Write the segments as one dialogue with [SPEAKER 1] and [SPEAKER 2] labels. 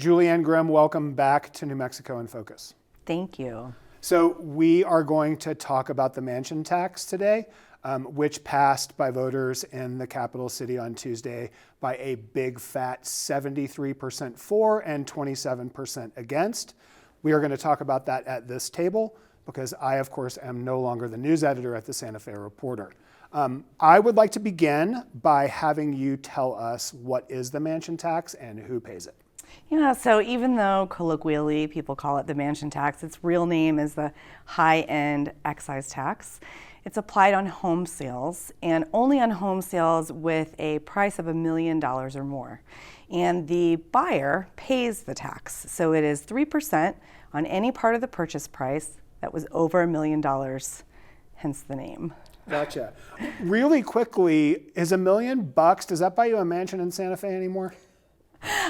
[SPEAKER 1] Julianne Grimm, welcome back to New Mexico in Focus.
[SPEAKER 2] Thank you.
[SPEAKER 1] So we are going to talk about the mansion tax today, which passed by voters in the capital city on Tuesday by a big fat 73% for and 27% against. We are going to talk about that at this table because I, of course, am no longer the news editor at the Santa Fe Reporter. I would like to begin by having you tell us what is the mansion tax and who pays it.
[SPEAKER 2] Yeah, so even though colloquially people call it the mansion tax, its real name is the high-end excise tax. It's applied on home sales and only on home sales with a price of $1 million or more. And the buyer pays the tax. So it is 3% on any part of the purchase price that was over $1 million, hence the name.
[SPEAKER 1] Gotcha. Really quickly, is $1 million, does that buy you a mansion in Santa Fe anymore?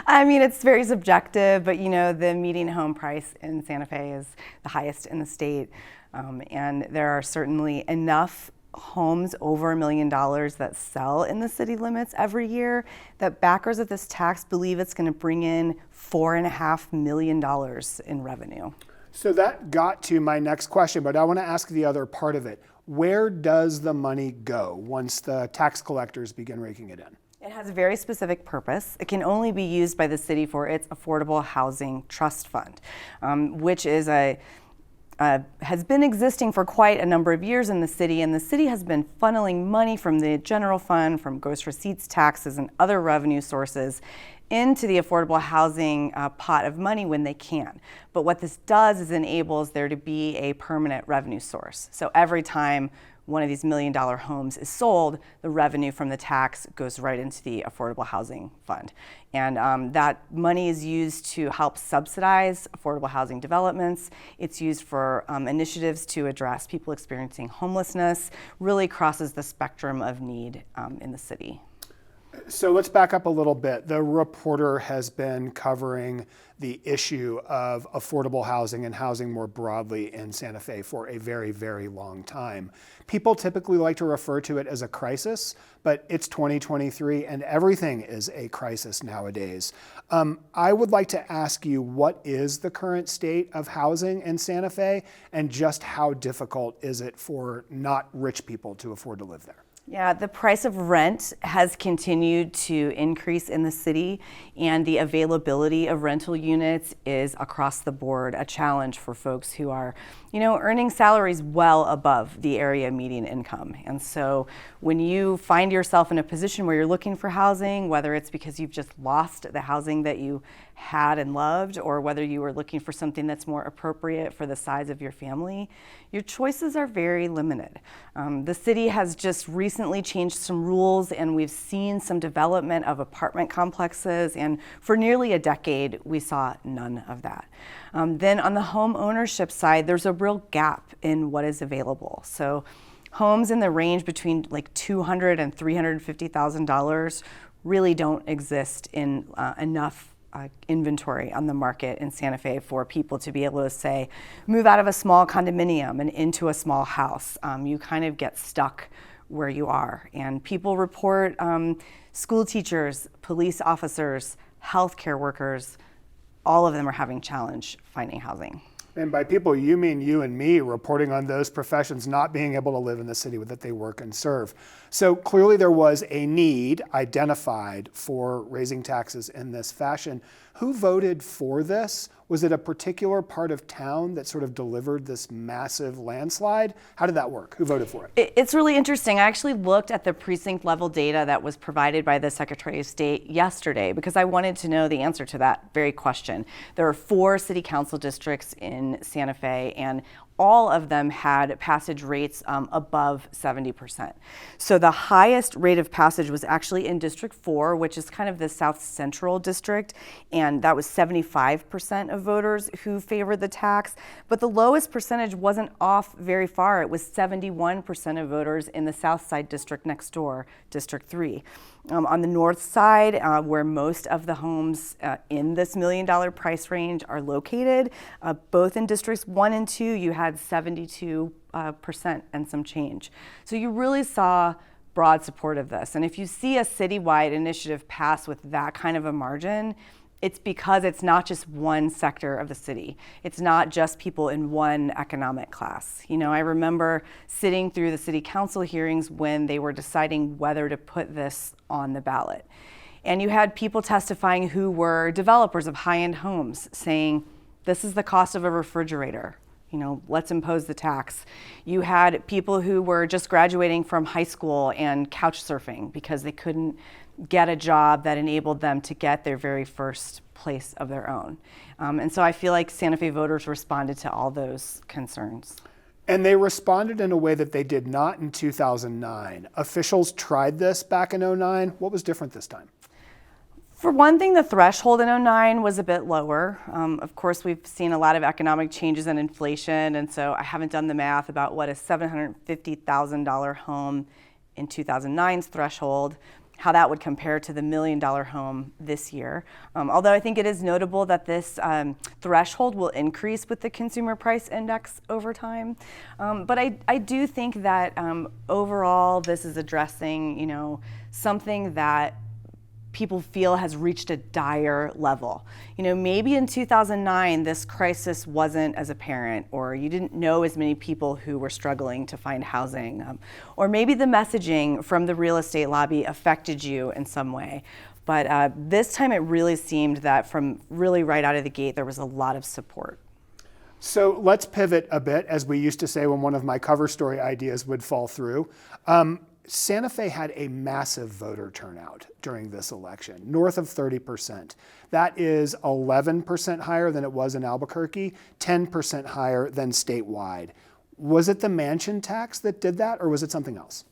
[SPEAKER 2] I mean, it's very subjective, but you know, the median home price in Santa Fe is the highest in the state. And there are certainly enough homes over $1 million that sell in the city limits every year that backers of this tax believe it's going to bring in $4.5 million in revenue.
[SPEAKER 1] So that got to my next question, but I want to ask the other part of it. Where does the money go once the tax collectors begin raking it in?
[SPEAKER 2] It has a very specific purpose. It can only be used by the city for its Affordable Housing Trust Fund, which is has been existing for quite a number of years in the city, and the city has been funneling money from the general fund, from gross receipts taxes and other revenue sources into the affordable housing pot of money when they can. But what this does is enables there to be a permanent revenue source. So every time one of these $1 million homes is sold, the revenue from the tax goes right into the Affordable Housing Fund. And that money is used to help subsidize affordable housing developments. It's used for initiatives to address people experiencing homelessness, really crosses the spectrum of need in the city.
[SPEAKER 1] So let's back up a little bit. The Reporter has been covering the issue of affordable housing and housing more broadly in Santa Fe for a very, very long time. People typically like to refer to it as a crisis, but it's 2023 and everything is a crisis nowadays. I would like to ask you, what is the current state of housing in Santa Fe, and just how difficult is it for not rich people to afford to live there?
[SPEAKER 2] Yeah, the price of rent has continued to increase in the city, and the availability of rental units is across the board a challenge for folks who are, earning salaries well above the area median income. And so when you find yourself in a position where you're looking for housing, whether it's because you've just lost the housing that you had and loved, or whether you were looking for something that's more appropriate for the size of your family, your choices are very limited. The city has just recently changed some rules, and we've seen some development of apartment complexes, and for nearly a decade we saw none of that. Then on the home ownership side, there's a real gap in what is available. So homes in the range between like $200,000 and $350,000 really don't exist in enough inventory on the market in Santa Fe for people to be able to say, move out of a small condominium and into a small house. You kind of get stuck where you are. And people report school teachers, police officers, healthcare workers, all of them are having challenge finding housing.
[SPEAKER 1] And by people, you mean you and me reporting on those professions not being able to live in the city that they work and serve. So clearly there was a need identified for raising taxes in this fashion. Who voted for this? Was it a particular part of town that sort of delivered this massive landslide? How did that work? Who voted for it?
[SPEAKER 2] It's really interesting. I actually looked at the precinct level data that was provided by the Secretary of State yesterday because I wanted to know the answer to that very question. There are 4 city council districts in Santa Fe, and all of them had passage rates above 70%. So the highest rate of passage was actually in District 4, which is kind of the South Central district, and that was 75% of voters who favored the tax. But the lowest percentage wasn't off very far. It was 71% of voters in the South Side district next door, District 3. On the north side, where most of the homes in this $1 million price range are located, both in Districts 1 and 2, you had 72% and some change. So you really saw broad support of this. And if you see a citywide initiative pass with that kind of a margin, it's because it's not just one sector of the city. It's not just people in one economic class. You know, I remember sitting through the city council hearings when they were deciding whether to put this on the ballot. And you had people testifying who were developers of high-end homes saying, this is the cost of a refrigerator. You know, let's impose the tax. You had people who were just graduating from high school and couch surfing because they couldn't get a job that enabled them to get their very first place of their own. And so I feel like Santa Fe voters responded to all those concerns.
[SPEAKER 1] And they responded in a way that they did not in 2009. Officials tried this back in 2009. What was different this time?
[SPEAKER 2] For one thing, the threshold in 2009 was a bit lower. Of course, we've seen a lot of economic changes and inflation, and so I haven't done the math about what a $750,000 home in 2009's threshold, how that would compare to the $1 million home this year. Although I think it is notable that this threshold will increase with the consumer price index over time. But I do think that overall this is addressing, you know, something that people feel has reached a dire level. You know, maybe in 2009 this crisis wasn't as apparent, or you didn't know as many people who were struggling to find housing, or maybe the messaging from the real estate lobby affected you in some way. But this time it really seemed that from really right out of the gate there was a lot of support.
[SPEAKER 1] So let's pivot a bit, as we used to say when one of my cover story ideas would fall through. Santa Fe had a massive voter turnout during this election, north of 30%. That is 11% higher than it was in Albuquerque, 10% higher than statewide. Was it the mansion tax that did that, or was it something else?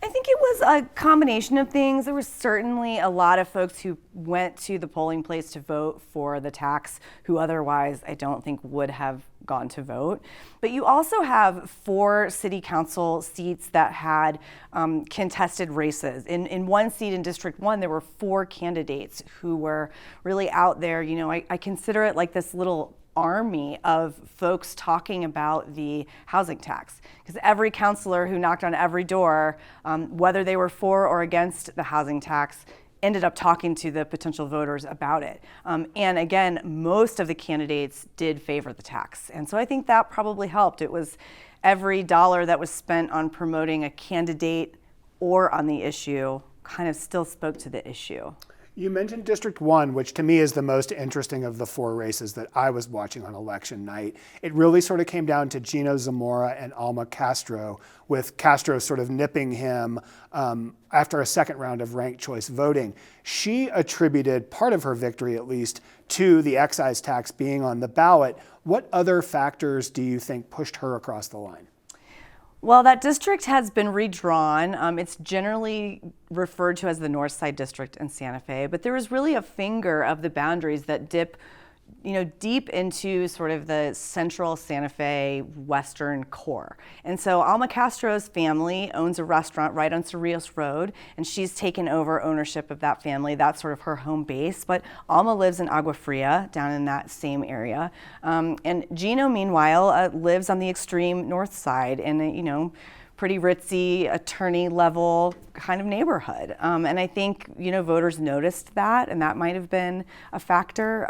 [SPEAKER 2] I think it was a combination of things. There was certainly a lot of folks who went to the polling place to vote for the tax who otherwise I don't think would have gone to vote. But you also have 4 city council seats that had contested races. In one seat in District 1, there were 4 candidates who were really out there. You know, I consider it like this little army of folks talking about the housing tax, because every counselor who knocked on every door, whether they were for or against the housing tax, ended up talking to the potential voters about it. And again, most of the candidates did favor the tax. And so I think that probably helped. It was every dollar that was spent on promoting a candidate or on the issue kind of still spoke to the issue.
[SPEAKER 1] You mentioned District 1, which to me is the most interesting of the 4 races that I was watching on election night. It really sort of came down to Gino Zamora and Alma Castro, with Castro sort of nipping him after a second round of ranked choice voting. She attributed part of her victory, at least, to the excise tax being on the ballot. What other factors do you think pushed her across the line?
[SPEAKER 2] Well, that district has been redrawn. It's generally referred to as the North Side District in Santa Fe, but there is really a finger of the boundaries that dip, you know, deep into sort of the central Santa Fe western core. And so Alma Castro's family owns a restaurant right on Cerrillos Road, and she's taken over ownership of that family. That's sort of her home base. But Alma lives in Agua Fria, down in that same area. And Gino, meanwhile, lives on the extreme north side in a, you know, pretty ritzy, attorney level kind of neighborhood. And I think, you know, voters noticed that, and that might have been a factor.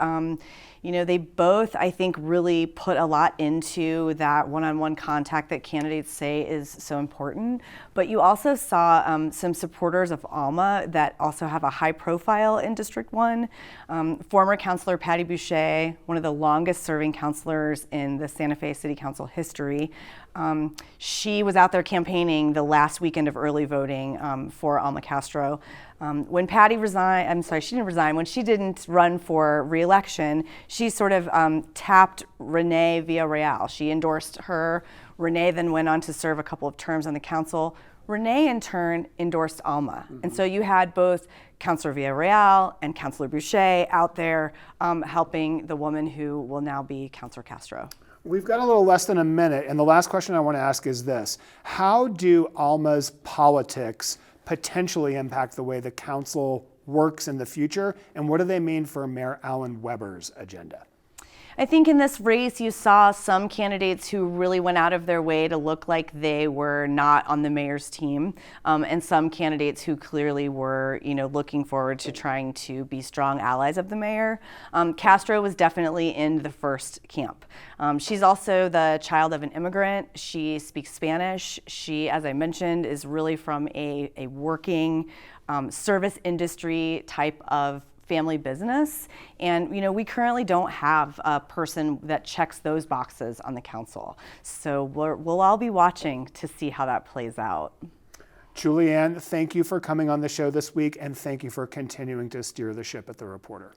[SPEAKER 2] You know, they both, I think, really put a lot into that one-on-one contact that candidates say is so important. But you also saw some supporters of Alma that also have a high profile in District 1. Former Councilor Patty Boucher, one of the longest serving councilors in the Santa Fe City Council history, she was out there campaigning the last weekend of early voting for Alma Castro. When Patty resigned, I'm sorry, she didn't resign. When she didn't run for re-election, she sort of tapped Renee Villarreal. She endorsed her. Renee then went on to serve a couple of terms on the council. Renee, in turn, endorsed Alma. Mm-hmm. And so you had both Councilor Villarreal and Councilor Boucher out there helping the woman who will now be Councilor Castro.
[SPEAKER 1] We've got a little less than a minute, and the last question I want to ask is this. How do Alma's politics potentially impact the way the council works in the future, and what do they mean for Mayor Alan Weber's agenda?
[SPEAKER 2] I think in this race you saw some candidates who really went out of their way to look like they were not on the mayor's team, and some candidates who clearly were, looking forward to trying to be strong allies of the mayor. Castro was definitely in the first camp. She's also the child of an immigrant. She speaks Spanish. She, as I mentioned, is really from a working service industry type of family business, and we currently don't have a person that checks those boxes on the council. So we'll all be watching to see how that plays out.
[SPEAKER 1] Julianne, thank you for coming on the show this week, and thank you for continuing to steer the ship at The Reporter.